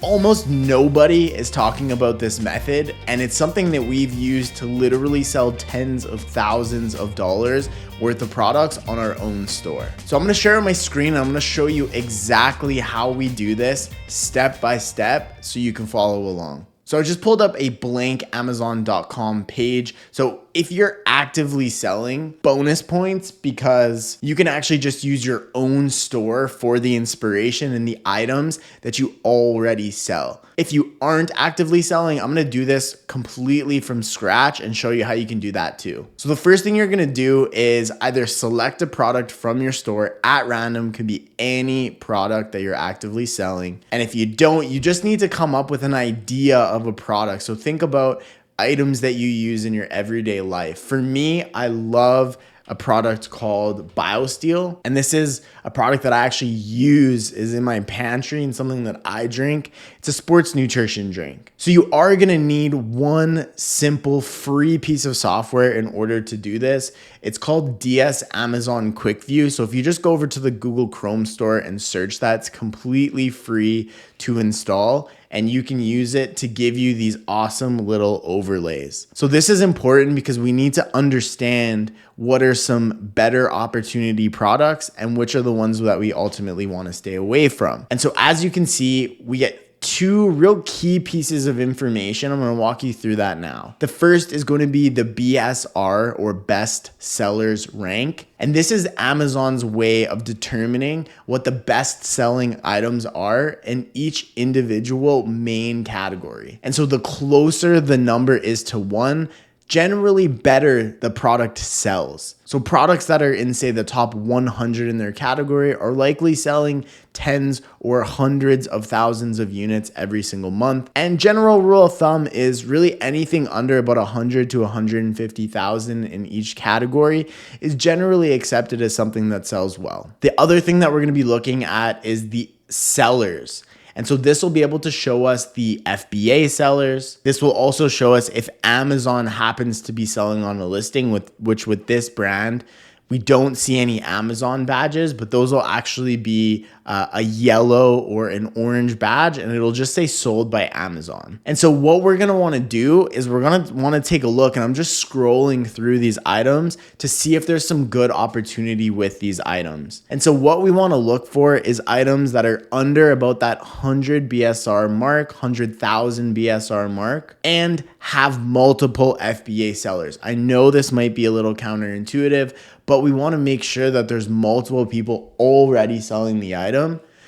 Almost nobody is talking about this method, and it's something that we've used to literally sell tens of thousands of dollars worth of products on our own store. So I'm gonna share my screen and I'm gonna show you exactly how we do this step by step so you can follow along. So I just pulled up a blank Amazon.com page. So if you're actively selling, bonus points, because you can actually just use your own store for the inspiration and the items that you already sell. If you aren't actively selling, I'm gonna do this completely from scratch and show you how you can do that too. So the first thing you're gonna do is either select a product from your store at random, could be any product that you're actively selling. And if you don't, you just need to come up with an idea of a product. So think about items that you use in your everyday life. For me, I love a product called BioSteel. And this is a product that I actually use, is in my pantry and something that I drink. It's a sports nutrition drink. So you are gonna need one simple free piece of software in order to do this. It's called DS Amazon Quick View. So if you just go over to the Google Chrome store and search that, it's completely free to install, and you can use it to give you these awesome little overlays. So this is important because we need to understand what are some better opportunity products and which are the ones that we ultimately want to stay away from. And so as you can see, we get two real key pieces of information. I'm going to walk you through that now. The first is going to be the BSR, or best sellers rank. And this is Amazon's way of determining what the best selling items are in each individual main category. And so the closer the number is to 1, generally better the product sells. So products that are in, say, the top 100 in their category are likely selling tens or hundreds of thousands of units every single month. And general rule of thumb is really anything under about 100 to 150,000 in each category is generally accepted as something that sells well. The other thing that we're going to be looking at is the sellers. And so this will be able to show us the FBA sellers. This will also show us if Amazon happens to be selling on a listing with this brand, we don't see any Amazon badges, but those will actually be a yellow or an orange badge, and it'll just say sold by Amazon. And so what we're gonna wanna do is we're gonna wanna take a look, and I'm just scrolling through these items to see if there's some good opportunity with these items. And so what we wanna look for is items that are under about that 100 BSR mark, 100,000 BSR mark, and have multiple FBA sellers. I know this might be a little counterintuitive, but we want to make sure that there's multiple people already selling the item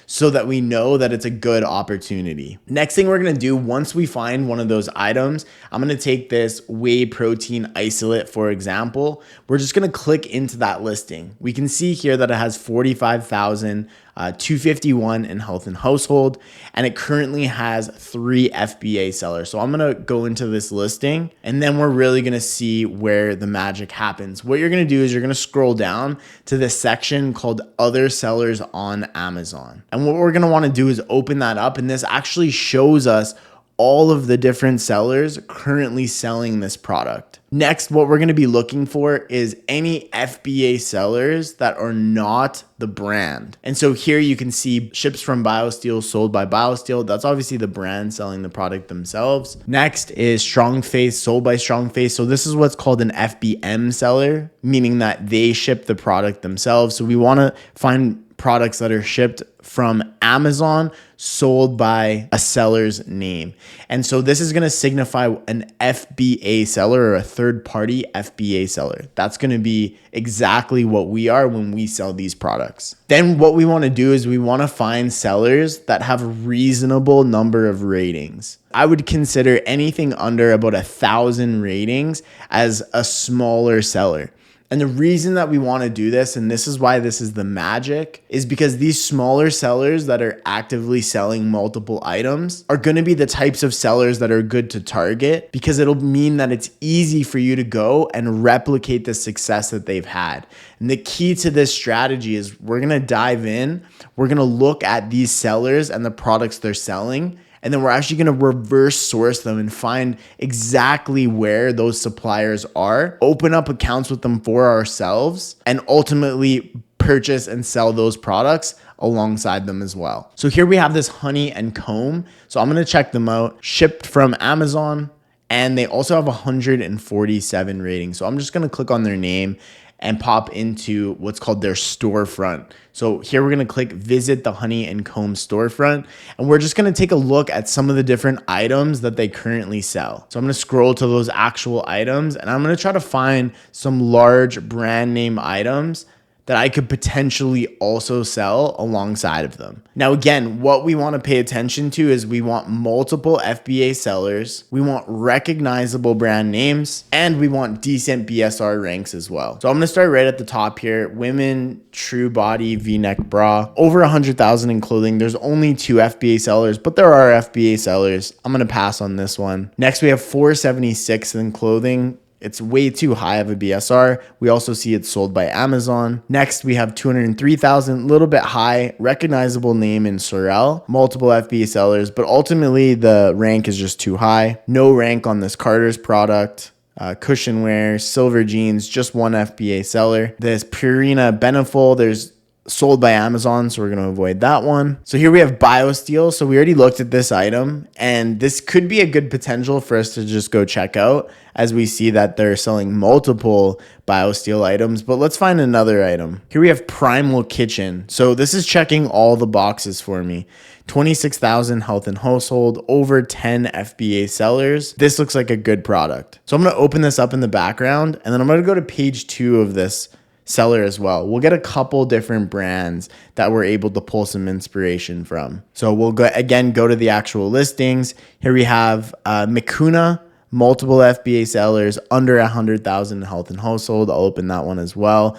so that we know that it's a good opportunity. Next thing we're going to do, once we find one of those items, I'm going to take this whey protein isolate, for example. We're just going to click into that listing. We can see here that it has 45,251 in health and household, and it currently has 3 FBA sellers. So I'm going to go into this listing, and then we're really going to see where the magic happens. What you're going to do is you're going to scroll down to this section called other sellers on Amazon. And what we're going to want to do is open that up, and this actually shows us all of the different sellers currently selling this product. Next, what we're going to be looking for is any FBA sellers that are not the brand. And so here you can see ships from BioSteel, sold by BioSteel. That's obviously the brand selling the product themselves. Next is Strong Face, sold by Strong Face. So this is what's called an FBM seller, meaning that they ship the product themselves. So we want to find products that are shipped from Amazon, sold by a seller's name. And so this is going to signify an FBA seller, or a third-party FBA seller. That's going to be exactly what we are when we sell these products. Then what we want to do is we want to find sellers that have a reasonable number of ratings. I would consider anything under about 1,000 ratings as a smaller seller. And the reason that we want to do this, and this is why this is the magic, is because these smaller sellers that are actively selling multiple items are going to be the types of sellers that are good to target, because it'll mean that it's easy for you to go and replicate the success that they've had. And the key to this strategy is we're going to dive in, we're going to look at these sellers and the products they're selling, and then we're actually going to reverse source them and find exactly where those suppliers are, open up accounts with them for ourselves, and ultimately purchase and sell those products alongside them as well. So here we have this honey and comb. So I'm going to check them out. Shipped from Amazon, and they also have 147 ratings. So I'm just going to click on their name and pop into what's called their storefront. So here we're going to click visit the honey and comb storefront, and we're just going to take a look at some of the different items that they currently sell. So I'm going to scroll to those actual items, and I'm going to try to find some large brand name items that I could potentially also sell alongside of them. Now, again, what we want to pay attention to is we want multiple FBA sellers, we want recognizable brand names, and we want decent BSR ranks as well. So I'm going to start right at the top here. Women true body V-neck bra, over 100,000 in clothing. There's only 2 FBA sellers, but there are FBA sellers. I'm going to pass on this one. Next, we have 476 in clothing. It's way too high of a BSR. We also see it sold by Amazon. Next, we have 203,000, a little bit high, recognizable name in Sorel, multiple FBA sellers, but ultimately the rank is just too high. No rank on this Carter's product. Cushion wear, silver jeans, just 1 FBA seller. This Purina Beneful, there's sold by Amazon, so we're going to avoid that one. So here we have BioSteel. So we already looked at this item, and this could be a good potential for us to just go check out, as we see that they're selling multiple BioSteel items. But let's find another item. Here we have Primal Kitchen. So this is checking all the boxes for me. 26,000 health and household, over 10 FBA sellers. This looks like a good product. So I'm going to open this up in the background, and then I'm going to go to page 2 of this seller as well. We'll get a couple different brands that we're able to pull some inspiration from. So we'll go to the actual listings. Here we have Mikuna, multiple FBA sellers, under 100,000 health and household. I'll open that one as well.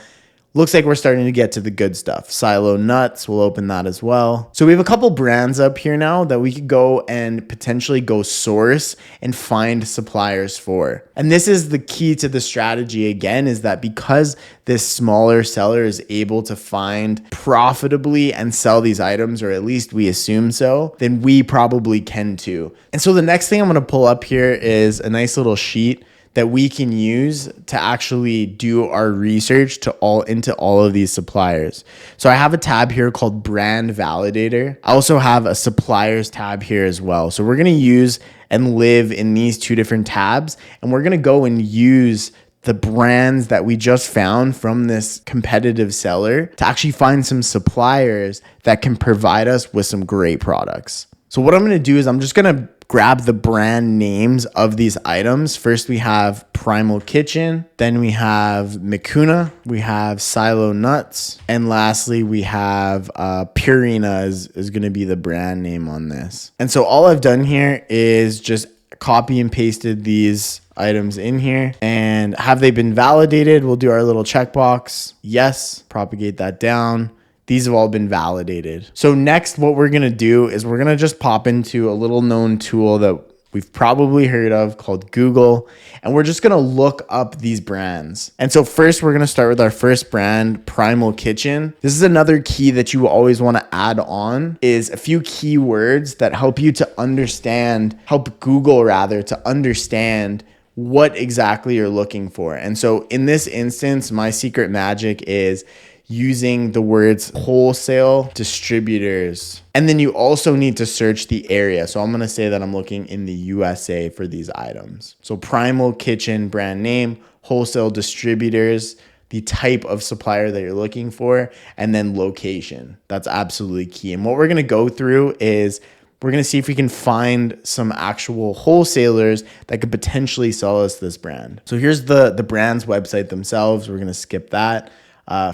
Looks like we're starting to get to the good stuff. Silo Nuts, we'll open that as well. So we have a couple brands up here now that we could go and potentially go source and find suppliers for. And this is the key to the strategy again, is that because this smaller seller is able to find profitably and sell these items, or at least we assume so, then we probably can too. And so the next thing I'm gonna pull up here is a nice little sheet that we can use to actually do our research into all of these suppliers. So I have a tab here called Brand Validator. I also have a Suppliers tab here as well. So we're gonna use and live in these 2 different tabs, and we're gonna go and use the brands that we just found from this competitive seller to actually find some suppliers that can provide us with some great products. So what I'm gonna do is I'm just gonna grab the brand names of these items. First, we have Primal Kitchen. Then we have Mikuna. We have Silo Nuts. And lastly, we have Purina is going to be the brand name on this. And so all I've done here is just copy and pasted these items in here. And have they been validated? We'll do our little checkbox. Yes, propagate that down. These have all been validated. So next, what we're going to do is we're going to just pop into a little known tool that we've probably heard of called Google, and we're just going to look up these brands. And so first, we're going to start with our first brand, Primal Kitchen. This is another key that you always want to add on, is a few keywords that help you to understand, help Google rather, to understand what exactly you're looking for. And so in this instance, my secret magic is using the words wholesale distributors. And then you also need to search the area. So I'm going to say that I'm looking in the USA for these items. So Primal Kitchen brand name, wholesale distributors, the type of supplier that you're looking for, and then location. That's absolutely key. And what we're going to go through is we're going to see if we can find some actual wholesalers that could potentially sell us this brand. So here's the brand's website themselves. We're going to skip that.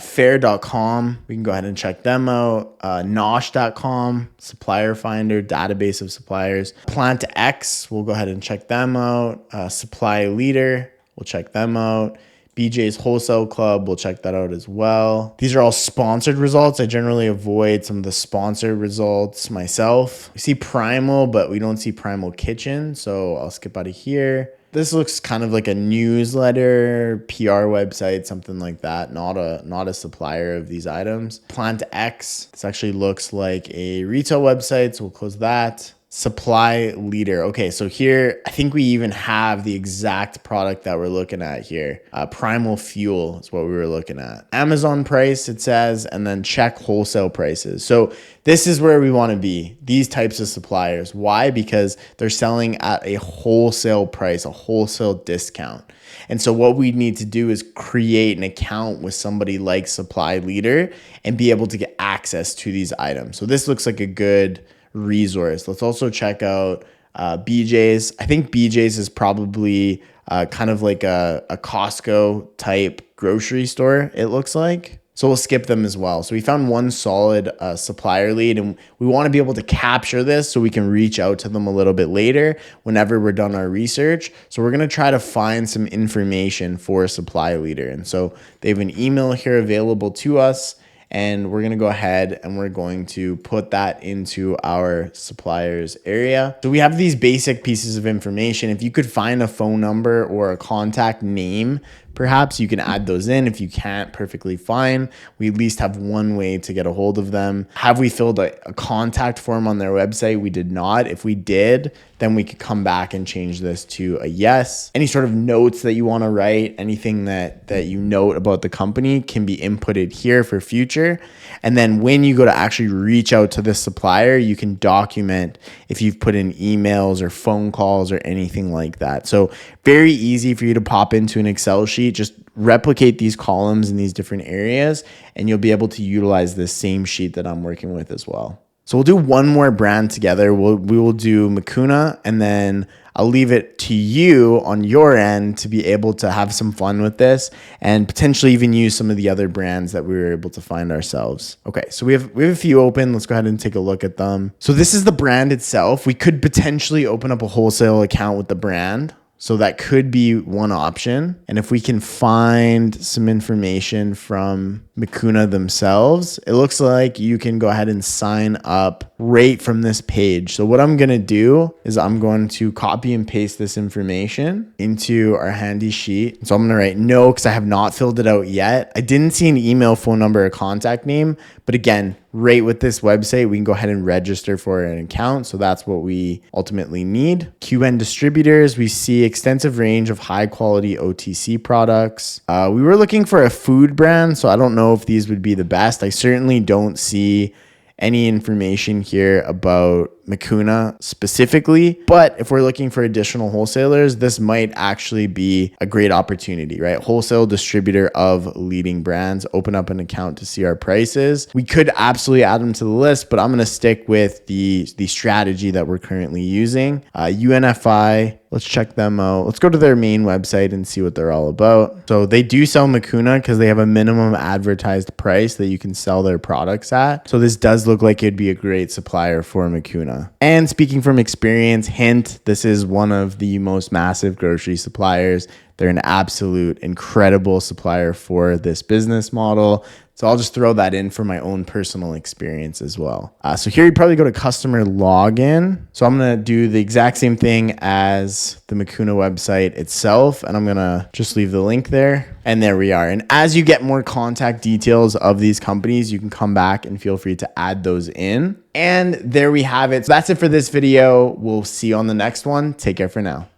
Fair.com, we can go ahead and check them out. Nosh.com, supplier finder, database of suppliers. Plant X, we'll go ahead and check them out. Supply Leader, we'll check them out. BJ's Wholesale Club, we'll check that out as well. These are all sponsored results. I generally avoid some of the sponsored results myself. We see Primal, but we don't see Primal Kitchen, so I'll skip out of here. This looks kind of like a newsletter, PR website, something like that. Not a supplier of these items. Plant X, this actually looks like a retail website, so we'll close that. Supply leader. Okay, so here, I think we even have the exact product that we're looking at here. Primal fuel is what we were looking at. Amazon price, it says, and then check wholesale prices. So this is where we want to be, these types of suppliers. Why? Because they're selling at a wholesale price, a wholesale discount. And so what we need to do is create an account with somebody like Supply Leader and be able to get access to these items. So this looks like a good resource. Let's also check out BJ's. I think BJ's is probably kind of like a Costco type grocery store, it looks like. So we'll skip them as well. So we found one solid supplier lead, and we want to be able to capture this so we can reach out to them a little bit later whenever we're done our research. So we're going to try to find some information for a supply leader. And so they have an email here available to us, and we're going to go ahead and we're going to put that into our suppliers area. So we have these basic pieces of information. If you could find a phone number or a contact name, perhaps you can add those in. If you can't, perfectly fine. We at least have one way to get a hold of them. Have we filled a contact form on their website? We did not. If we did, then we could come back and change this to a yes. Any sort of notes that you want to write, anything that you note about the company can be inputted here for future. And then when you go to actually reach out to this supplier, you can document if you've put in emails or phone calls or anything like that. So very easy for you to pop into an Excel sheet. Just replicate these columns in these different areas, and you'll be able to utilize this same sheet that I'm working with as well. So we'll do one more brand together. We will do Makuna, and then I'll leave it to you on your end to be able to have some fun with this and potentially even use some of the other brands that we were able to find ourselves. Okay, so we have a few open. Let's go ahead and take a look at them. So this is the brand itself. We could potentially open up a wholesale account with the brand. So that could be one option. And if we can find some information from Makuna themselves, it looks like you can go ahead and sign up right from this page. So what I'm going to do is I'm going to copy and paste this information into our handy sheet. So I'm going to write no, because I have not filled it out yet. I didn't see an email, phone number, or contact name. But again, right with this website, we can go ahead and register for an account. So that's what we ultimately need. QN distributors, we see extensive range of high quality OTC products. We were looking for a food brand, so I don't know if these would be the best. I certainly don't see any information here about Makuna specifically, but if we're looking for additional wholesalers, this might actually be a great opportunity, right? Wholesale distributor of leading brands, open up an account to see our prices. We could absolutely add them to the list, but I'm going to stick with the strategy that we're currently using. UNFI, let's check them out. Let's go to their main website and see what they're all about. So they do sell Makuna because they have a minimum advertised price that you can sell their products at. So this does look like it'd be a great supplier for Makuna. And speaking from experience, hint, this is one of the most massive grocery suppliers. They're an absolute incredible supplier for this business model. So I'll just throw that in for my own personal experience as well. So here you probably go to customer login. So I'm going to do the exact same thing as the Makuna website itself. And I'm going to just leave the link there. And there we are. And as you get more contact details of these companies, you can come back and feel free to add those in. And there we have it. So that's it for this video. We'll see you on the next one. Take care for now.